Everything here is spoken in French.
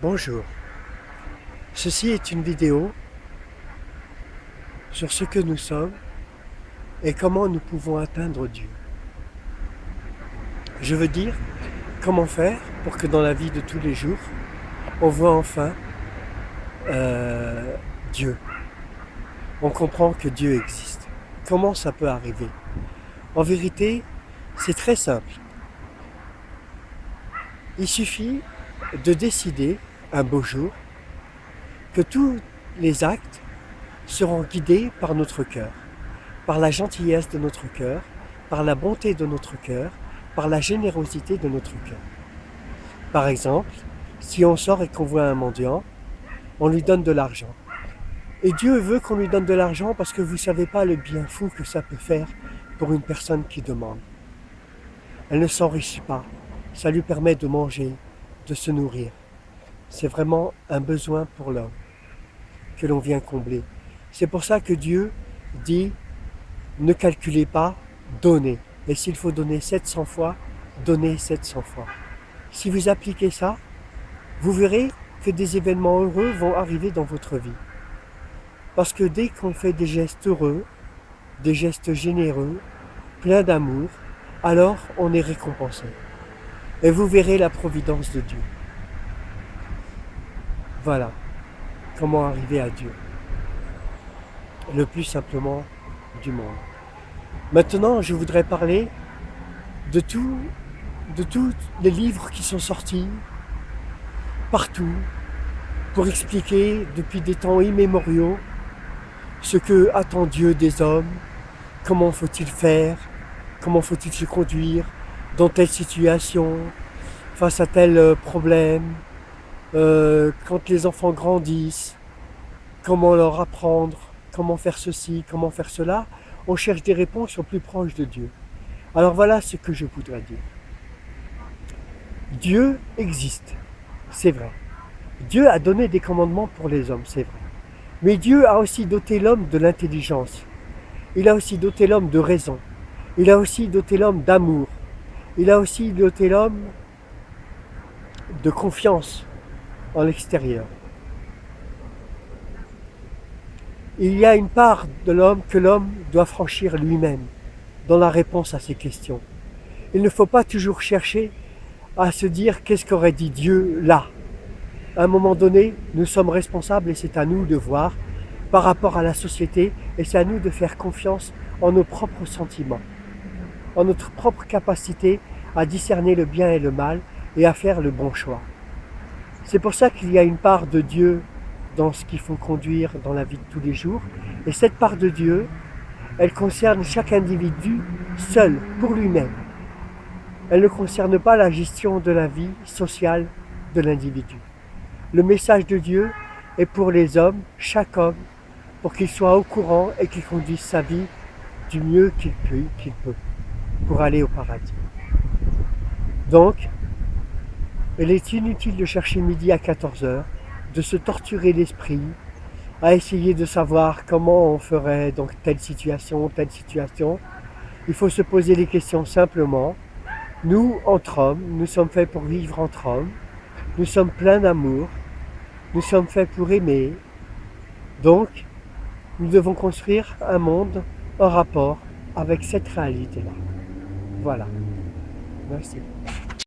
Bonjour, ceci est une vidéo sur ce que nous sommes et comment nous pouvons atteindre Dieu. Je veux dire, comment faire pour que dans la vie de tous les jours, on voit enfin Dieu. On comprend que Dieu existe. Comment ça peut arriver? En vérité, c'est très simple. Il suffit de décider un beau jour que tous les actes seront guidés par notre cœur, par la gentillesse de notre cœur, par la bonté de notre cœur, par la générosité de notre cœur. Par exemple, si on sort et qu'on voit un mendiant, on lui donne de l'argent. Et Dieu veut qu'on lui donne de l'argent parce que vous ne savez pas le bien fou que ça peut faire pour une personne qui demande. Elle ne s'enrichit pas. Ça lui permet de manger, de se nourrir. C'est vraiment un besoin pour l'homme que l'on vient combler. C'est pour ça que Dieu dit ne calculez pas, donnez. Et s'il faut donner 700 fois, donnez 700 fois. Si vous appliquez ça, vous verrez que des événements heureux vont arriver dans votre vie. Parce que dès qu'on fait des gestes heureux, des gestes généreux, pleins d'amour, alors on est récompensé. Et vous verrez la providence de Dieu. Voilà comment arriver à Dieu. Le plus simplement du monde. Maintenant, je voudrais parler de tous les livres qui sont sortis partout pour expliquer depuis des temps immémoriaux ce que attend Dieu des hommes, comment faut-il faire, comment faut-il se conduire, dans telle situation, face à tel problème, quand les enfants grandissent, comment leur apprendre, comment faire ceci, comment faire cela. On cherche des réponses au plus proche de Dieu. Alors voilà ce que je voudrais dire. Dieu existe, c'est vrai. Dieu a donné des commandements pour les hommes, c'est vrai. Mais Dieu a aussi doté l'homme de l'intelligence. Il a aussi doté l'homme de raison. Il a aussi doté l'homme d'amour. Il a aussi doté l'homme de confiance en l'extérieur. Il y a une part de l'homme que l'homme doit franchir lui-même dans la réponse à ces questions. Il ne faut pas toujours chercher à se dire qu'est-ce qu'aurait dit Dieu là. À un moment donné, nous sommes responsables et c'est à nous de voir par rapport à la société et c'est à nous de faire confiance en nos propres sentiments, en notre propre capacité à discerner le bien et le mal et à faire le bon choix. C'est pour ça qu'il y a une part de Dieu dans ce qu'il faut conduire dans la vie de tous les jours. Et cette part de Dieu, elle concerne chaque individu seul, pour lui-même. Elle ne concerne pas la gestion de la vie sociale de l'individu. Le message de Dieu est pour les hommes, chaque homme, pour qu'il soit au courant et qu'il conduise sa vie du mieux qu'il peut pour aller au paradis. Donc, il est inutile de chercher midi à 14 heures, de se torturer l'esprit, à essayer de savoir comment on ferait dans telle situation, telle situation. Il faut se poser les questions simplement. Nous, entre hommes, nous sommes faits pour vivre entre hommes. Nous sommes pleins d'amour. Nous sommes faits pour aimer. Donc, nous devons construire un monde en rapport avec cette réalité-là. Voilà. Merci.